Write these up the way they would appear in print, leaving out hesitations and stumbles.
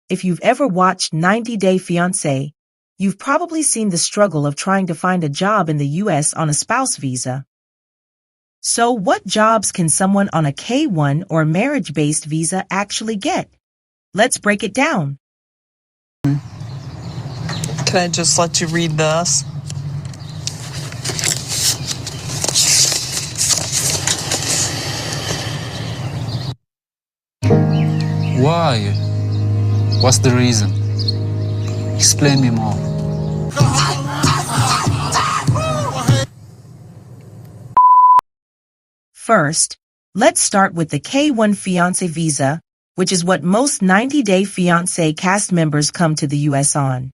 If you've ever watched 90 Day Fiance, you've probably seen the struggle of trying to find a job in the U.S. on a spouse visa. So what jobs can someone on a K-1 or marriage-based visa actually get? Let's break it down. Can I just let you read this? Why? What's the reason? Explain me more. First, let's start with the K-1 Fiance visa, which is what most 90 Day Fiance cast members come to the U.S. on.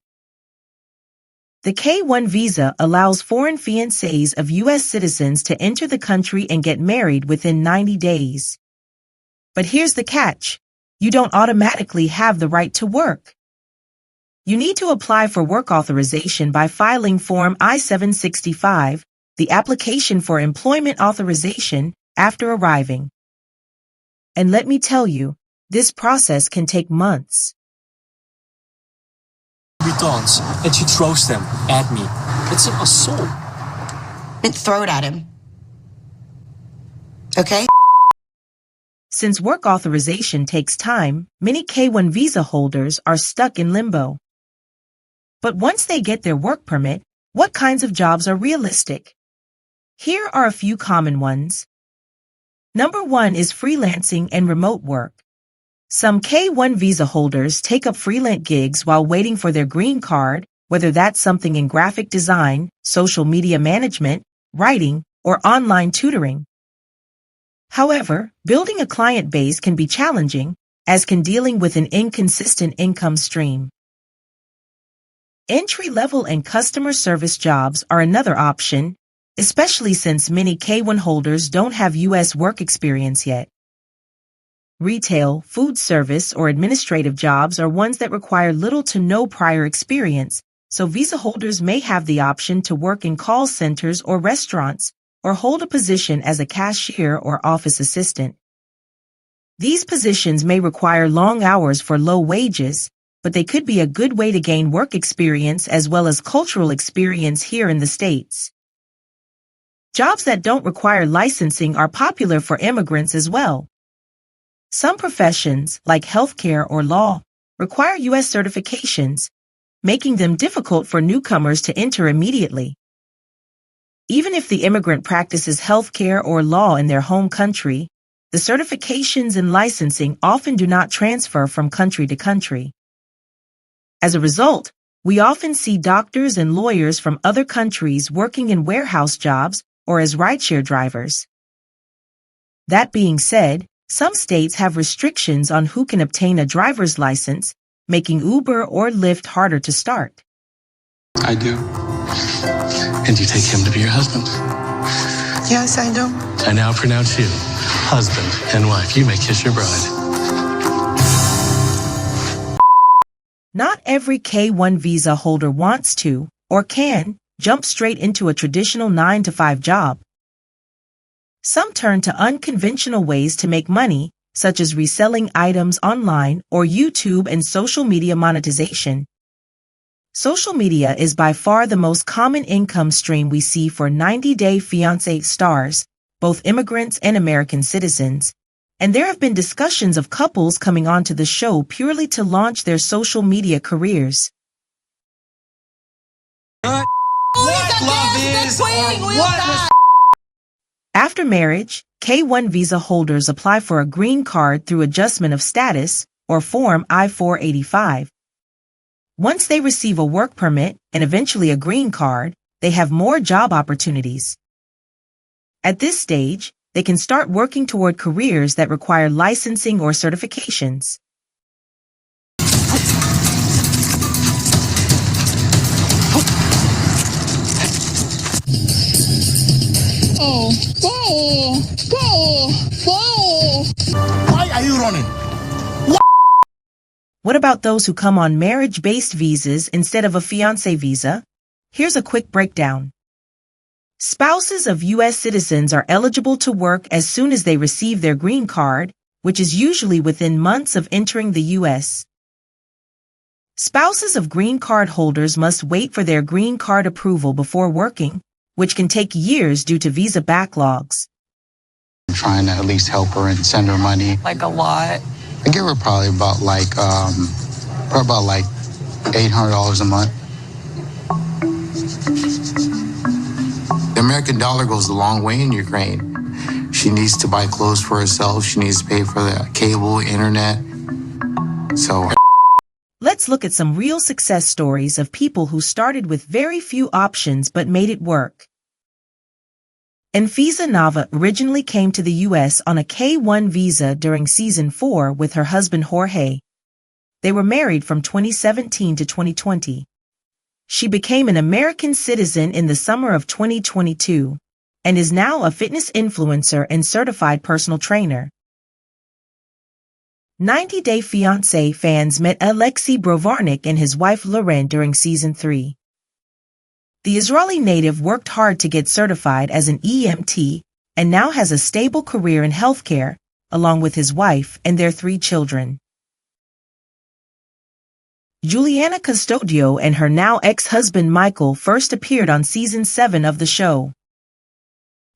The K-1 visa allows foreign fiancés of U.S. citizens to enter the country and get married within 90 days. But here's the catch. You don't automatically have the right to work. You need to apply for work authorization by filing Form I-765, the application for employment authorization, after arriving. And let me tell you, this process can take months. Returns, and she throws them at me. It's an assault. Then throw it at him. Okay? Since work authorization takes time, many K-1 visa holders are stuck in limbo. But once they get their work permit, what kinds of jobs are realistic? Here are a few common ones. Number 1 is freelancing and remote work. Some K-1 visa holders take up freelance gigs while waiting for their green card, whether that's something in graphic design, social media management, writing, or online tutoring. However, building a client base can be challenging, as can dealing with an inconsistent income stream. Entry-level and customer service jobs are another option, especially since many K-1 holders don't have U.S. work experience yet. Retail, food service, or administrative jobs are ones that require little to no prior experience, so visa holders may have the option to work in call centers or restaurants, or hold a position as a cashier or office assistant. These positions may require long hours for low wages, but they could be a good way to gain work experience as well as cultural experience here in the States. Jobs that don't require licensing are popular for immigrants as well. Some professions, like healthcare or law, require U.S. certifications, making them difficult for newcomers to enter immediately. Even if the immigrant practices healthcare or law in their home country, the certifications and licensing often do not transfer from country to country. As a result, we often see doctors and lawyers from other countries working in warehouse jobs or as rideshare drivers. That being said, some states have restrictions on who can obtain a driver's license, making Uber or Lyft harder to start. I do. And you take him to be your husband. Yes, I do. I now pronounce you husband and wife. You may kiss your bride. Not every K-1 visa holder wants to, or can, jump straight into a traditional 9-to-5 job. Some turn to unconventional ways to make money, such as reselling items online or YouTube and social media monetization. Social media is by far the most common income stream we see for 90 Day Fiancé stars, both immigrants and American citizens, and there have been discussions of couples coming onto the show purely to launch their social media careers. What love is, or what After marriage, K-1 visa holders apply for a green card through adjustment of status, or Form I-485. Once they receive a work permit and eventually a green card, they have more job opportunities. At this stage, they can start working toward careers that require licensing or certifications. Why are you running? What about those who come on marriage-based visas instead of a fiancé visa? Here's a quick breakdown. Spouses of U.S. citizens are eligible to work as soon as they receive their green card, which is usually within months of entering the U.S. Spouses of green card holders must wait for their green card approval before working, which can take years due to visa backlogs. I'm trying to at least help her and send her money. Like a lot. I give her probably about $800 a month. The American dollar goes a long way in Ukraine. She needs to buy clothes for herself. She needs to pay for the cable, internet. So Let's look at some real success stories of people who started with very few options but made it work. Enfisa Nava originally came to the U.S. on a K-1 visa during season 4 with her husband Jorge. They were married from 2017 to 2020. She became an American citizen in the summer of 2022 and is now a fitness influencer and certified personal trainer. 90 Day Fiance fans met Alexei Brovarnik and his wife Lauren during season 3. The Israeli native worked hard to get certified as an EMT and now has a stable career in healthcare, along with his wife and their 3 children. Juliana Custodio and her now ex-husband Michael first appeared on season 7 of the show.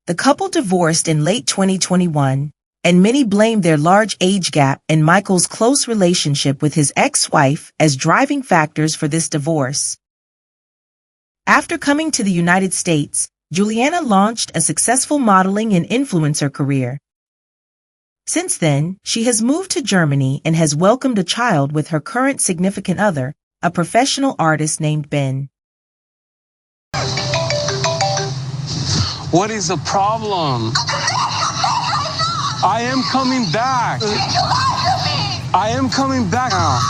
The couple divorced in late 2021, and many blamed their large age gap and Michael's close relationship with his ex-wife as driving factors for this divorce. After coming to the United States, Juliana launched a successful modeling and influencer career. Since then, she has moved to Germany and has welcomed a child with her current significant other, a professional artist named Ben. What is the problem? I am coming back. I am coming back now.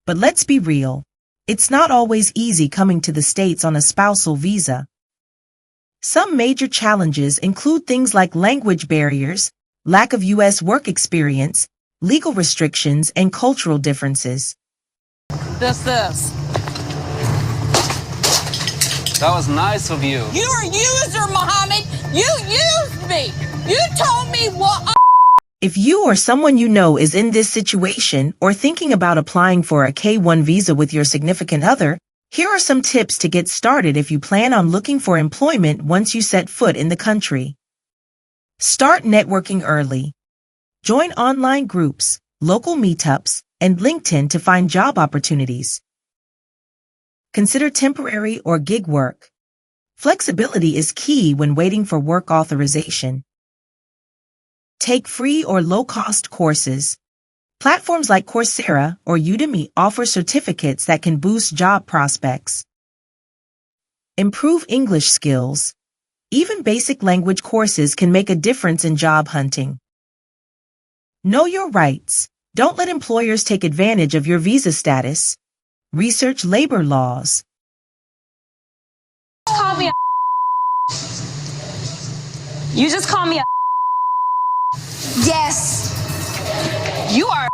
But let's be real. It's not always easy coming to the States on a spousal visa. Some major challenges include things like language barriers, lack of U.S. work experience, legal restrictions, and cultural differences. This. That was nice of you. You're a user, Muhammad. You used me. You told me what. If you or someone you know is in this situation or thinking about applying for a K-1 visa with your significant other, here are some tips to get started if you plan on looking for employment once you set foot in the country. Start networking early. Join online groups, local meetups, and LinkedIn to find job opportunities. Consider temporary or gig work. Flexibility is key when waiting for work authorization. Take free or low-cost courses. Platforms like Coursera or Udemy offer certificates that can boost job prospects. Improve English skills. Even basic language courses can make a difference in job hunting. Know your rights. Don't let employers take advantage of your visa status. Research labor laws. Call me a. You just call me a. Yes. You are.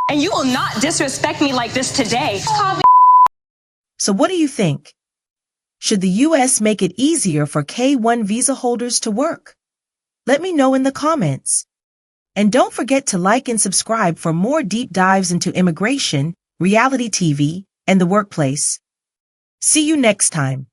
And you will not disrespect me like this today. Call me. So what do you think? Should the U.S. make it easier for K-1 visa holders to work? Let me know in the comments. And don't forget to like and subscribe for more deep dives into immigration, reality TV, and the workplace. See you next time.